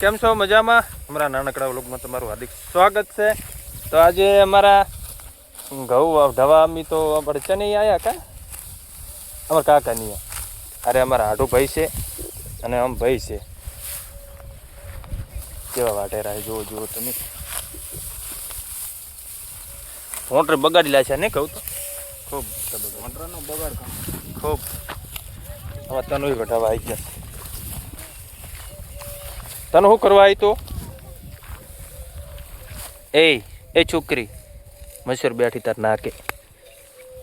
કેમ છો? મજામાં? અમારા નાનકડા વ્લોગમાં તમારું હાર્દિક સ્વાગત છે. તો આજે અમારા ઘઉં ઢવા અમી તો પડચા નહીં આવ્યા કા અમારા કાકા નહીં. અરે અમારા હાડુ ભાઈ છે અને આમ ભાઈ છે. કેવા વાટેરા જુઓ જુઓ તમે. મોટર બગાડી લા છે ને કહું તો ખૂબ મોટરનો બગાડ ખૂબ. આમાં તનુ વઢાવા આવી ગયા. તને શું કરવા આવી તો? એ છોકરી મચ્છર બેઠી તાર નાકે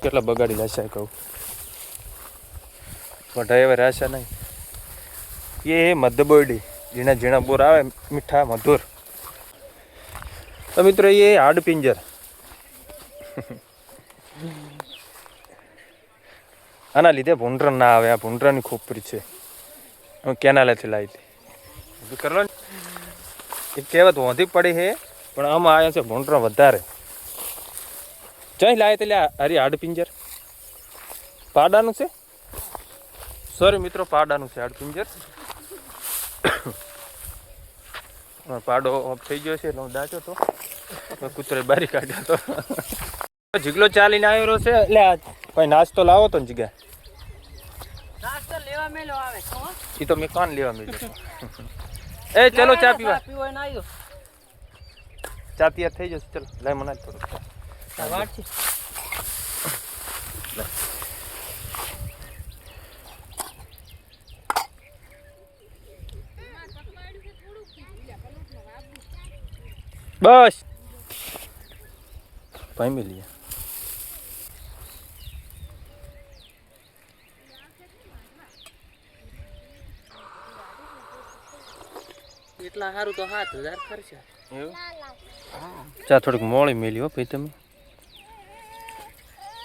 કેટલા બગાડી લાશે કહું. વઢાય હવે રાશા નહીં. એ મધબોડી ઝીણા ઝીણા બોર આવે મીઠા મધુર. તો મિત્રો એ હાડ પિંજર આના લીધે ભૂંડર ના આવે. આ ભૂંડરાની ખોપરી છે. હું કેનાલેથી લાવી હતી કરો ને. એ કહેવત વધી પડી છે પણ આમાં આવ્યા છે ભૂંડર વધારે. જઈ લાવે એટલે હરી હાડ પિંજર પાડાનું છે. સોરી મિત્રો, પાડાનું છે હાડ પિંજર. પાડો થઈ ગયો છે એટલે હું દાચો તો કૂતરે બારી કાઢ્યો તો. જીગલો ચાલીને આવ્યો છે એટલે કોઈ નાસ્તો લાવો તો ને જીગા. એ તો મેં કાન લેવા મેળ્યો. એ ચલો ચા પીવા. ચા તૈયાર થઈ જશે. ચલો લઈ મને થોડું. બસ ભાઈ મિલી એટલા સારું તો 7000 ખર્ચા. એવું ચા થોડીક મોળી મેલી હો ભાઈ તમે.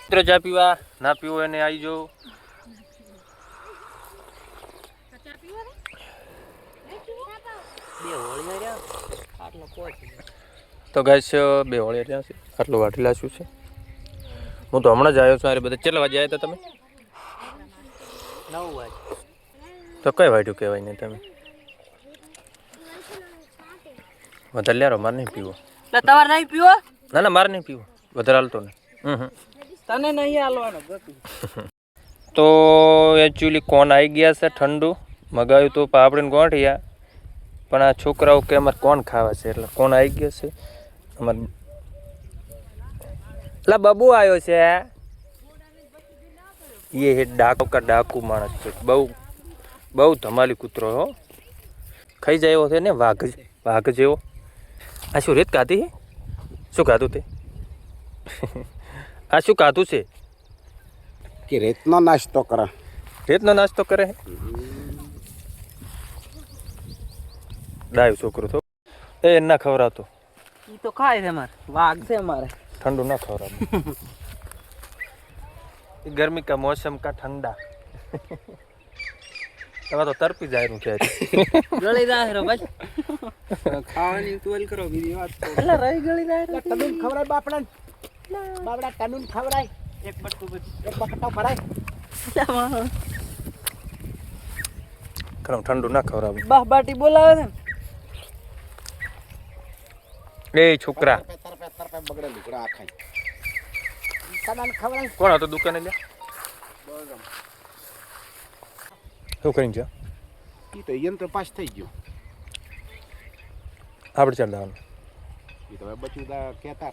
મિત્રો ચા પીવા ના પીવો એને આવી જાઓ. તો ગાઈસ બે હોળી ત્યાં છે. આટલું વાટેલા શું છે. હું તો હમણાં જ આવ્યો છું. અરે બધા કેટલા વાગે આવ્યા હતા તમે? 9 વાગે. તો કઈ વાટ્યું કહેવાય ને તમે? વધારે લ્યારો મારે નહીં પીવો. તમારે નહીં પીવો? ના ના મારે નહીં પીવો. વધારે હાલતો નહીં. તને નહીં હાલવાનો. તો એકચ્યુઅલી કોણ આવી ગયા છે ઠંડુ મગાવ્યું તો પાપડીને ગોઠિયા. પણ આ છોકરાઓ કે અમારે કોણ ખાવા છે એટલે કોણ આવી ગયા છે અમારે. એટલે બબુ આવ્યો છે. એ ડાકુ માણસ છે. બહુ ધમાલી કૂતરો હો. ખાઈ જાય એવો છે ને વાઘ જેવો. આ શું રેત ખાધી? શું ખાધું તે? આ શું ખાધું છે કે રેતનો નાસ્તો કરે? રેતનો નાસ્તો કરે. ડાયો છોકરો તો એ ના ખવડાવતો. ઈ તો ખાય છે મારે. વાઘ છે મારે. ठंडू ना खवड़ा. गर्मी का मौसम का ठंडा. તમે તો તરપી જાય નું કે ગળી જાય રો ભાઈ. ખાવાની તુલ કરો બીજી વાત. એટલે રહી ગળી જાય. તનુન ખવરાય બાપડા. બાપડા તનુન ખવરાય. એક બટકું એક બકટો ભરાય. કરમ ઠંડુ ના ખવડાવે. બા બાટી બોલાવે છે. એ છોકરા બગડે લુગડા આ ખાય. તનન ખવરાય. કોણ હતો દુકાને લે? શું કરીને છે? ઈ તો યંત્ર પાસ થઈ ગયો. આપણે ચાલ દાવાનું. ઈ તો બચ્યું દા કહેતા